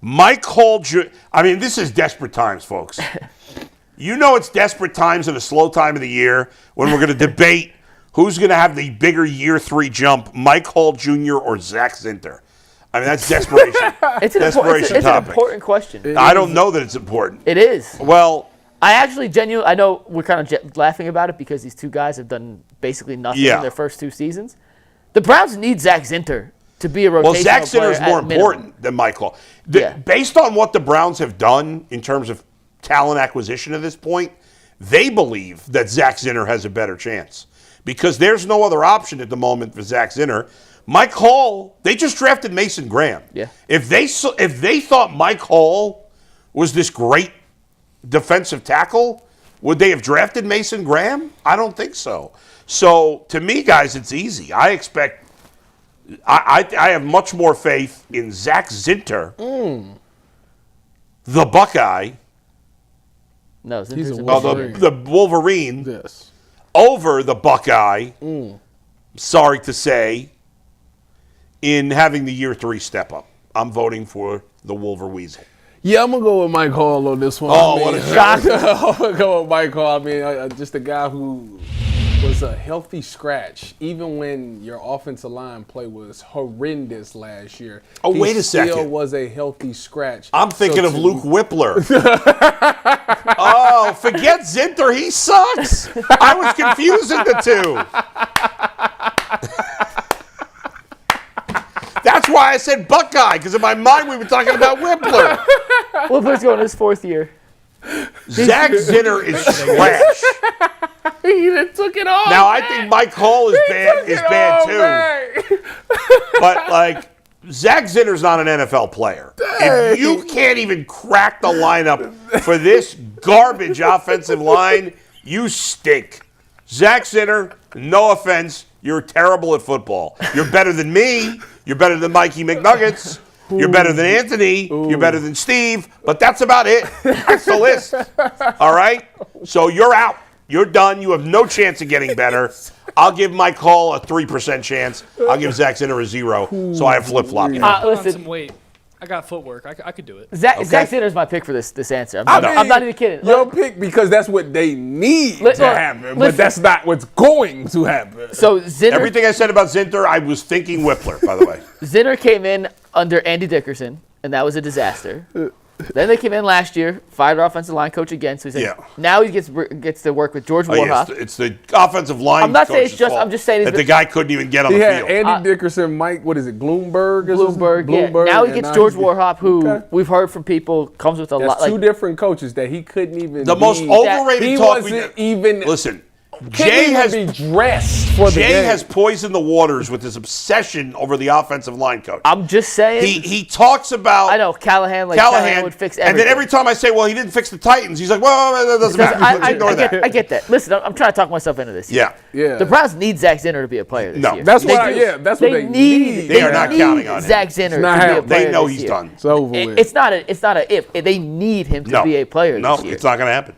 Mike Hall, I mean, this is desperate times, folks. You know it's desperate times in a slow time of the year when we're going to debate who's going to have the bigger year 3 jump, Mike Hall Jr. or Zak Zinter. I mean, that's desperation. It's an important question. I don't know that it's important. It is. Well, I actually genuinely, I know we're kind of laughing about it because these two guys have done basically nothing in their first 2 seasons. The Browns need Zak Zinter to be a rotational player. Well, Zak Zinter is more important than Mike Hall. Based on what the Browns have done in terms of talent acquisition at this point, they believe that Zak Zinter has a better chance because there's no other option at the moment for Zak Zinter. Mike Hall, they just drafted Mason Graham. Yeah. If they thought Mike Hall was this great defensive tackle, would they have drafted Mason Graham? I don't think so. So to me, guys, it's easy. I have much more faith in Zak Zinter, the Buckeye. No, Zinter's the Wolverine. Yes. Over the Buckeye. Sorry to say, in having the year 3 step up. I'm voting for the Wolverweasel. Yeah, I'm going to go with Mike Hall on this one. What a shock. I'm going to go with Mike Hall. I mean, just a guy who was a healthy scratch, even when your offensive line play was horrendous last year. Oh, wait a second. He still was a healthy scratch. I'm thinking of Luke Whippler. Oh, forget Zinter. He sucks. I was confusing the two. That's why I said Buckeye, because in my mind we were talking about Whippler. Whippler's going his 4th year. Zak Zinter is trash. He done took it all. Now I think Mike Hall is bad too. But like Zak Zinter's not an NFL player. Dang. If you can't even crack the lineup for this garbage offensive line, you stink. Zak Zinter, no offense, you're terrible at football. You're better than me. You're better than Mikey McNuggets. You're better than Anthony. You're better than Steve. But that's about it. That's the list. All right? So you're out. You're done. You have no chance of getting better. I'll give Mike Hall a 3% chance. I'll give Zak Zinter a 0. So I have flip-flop. Listen, wait. I got footwork. I could do it. Zak Zinter's my pick for this answer. I'm not even kidding. Your pick because that's what they need to happen, but that's not what's going to happen. So Zinter, everything I said about Zinter, I was thinking Whippler, by the way. Zinter came in under Andy Dickerson, and that was a disaster. Then they came in last year, fired offensive line coach again. So now he gets to work with George Warhawk. It's the offensive line. I'm not saying it's just. I'm just saying that the guy couldn't even get on the field. Andy Dickerson, Mike. What is it? Bloomberg. Yeah. Now he gets George Warhawk, who we've heard from people comes with a lot. Two different coaches that he couldn't even. The most overrated talk. He wasn't even. Listen. Jay has be dressed for the game. Jay has poisoned the waters with his obsession over the offensive line coach. I'm just saying. He talks about. I know Callahan would fix everything. And then every time I say, well, he didn't fix the Titans, he's like, well, that doesn't matter. Ignore that. I get that. Listen, I'm trying to talk myself into this. Yeah. The Browns need Zak Zinter to be a player this year. That's what they need. They are not counting on him. Zak Zinter to be a player. They know he's done. It's over with. It's not a if. They need him to be a player this year. No, it's not going to happen.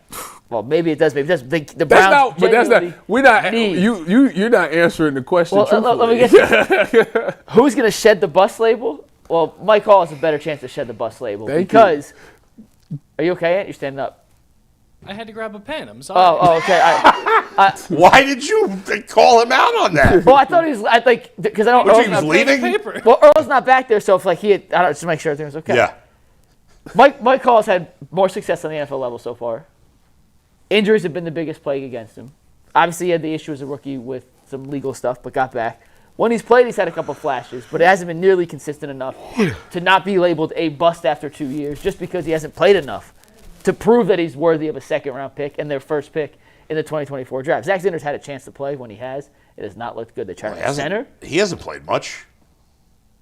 Well, maybe it does. Maybe it does. The Browns. That's not. We're not. You're not answering the question. Well, let me get. Who's going to shed the bus label? Well, Mike Hall has a better chance to shed the bus label because. Are you okay, Ant? You're standing up. I had to grab a pen. I'm sorry. Oh, okay. Why did you call him out on that? Well, I thought he was. I think because I don't. He was leaving. Well, Earl's not back there, so if like he had, I don't know, just to make sure everything was okay. Yeah. Mike Hall has had more success on the NFL level so far. Injuries have been the biggest plague against him. Obviously, he had the issue as a rookie with some legal stuff, but got back. When he's played, he's had a couple flashes, but it hasn't been nearly consistent enough to not be labeled a bust after 2 years just because he hasn't played enough to prove that he's worthy of a second-round pick and their first pick in the 2024 draft. Zak Zinter's had a chance to play when he has. It has not looked good. They tried him at center. He hasn't played much.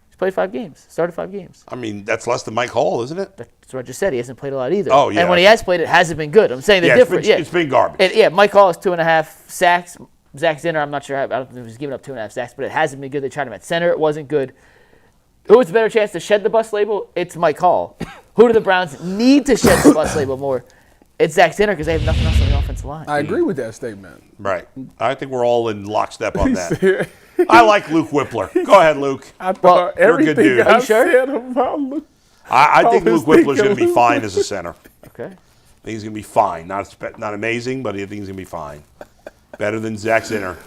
He's played 5 games, started 5 games. I mean, that's less than Mike Hall, isn't it? That's what I just said. He hasn't played a lot either. Oh, yeah. And when he has played, it hasn't been good. I'm saying the difference. It's been garbage. Mike Hall has 2.5 sacks. Zak Zinter, I'm not sure. I don't think he was giving up 2.5 sacks, but it hasn't been good. They tried him at center. It wasn't good. Who has a better chance to shed the bus label? It's Mike Hall. Who do the Browns need to shed the bus label more? It's Zak Zinter because they have nothing else on the offensive line. I agree with that statement. Right. I think we're all in lockstep on that. I like Luke Whippler. Go ahead, Luke. I thought you're a good dude. I said about Luke. I think was Luke Whippler's going to thinking be fine as a center. Okay. I think he's going to be fine. Not amazing, but I think he's going to be fine. Better than Zak Zinter.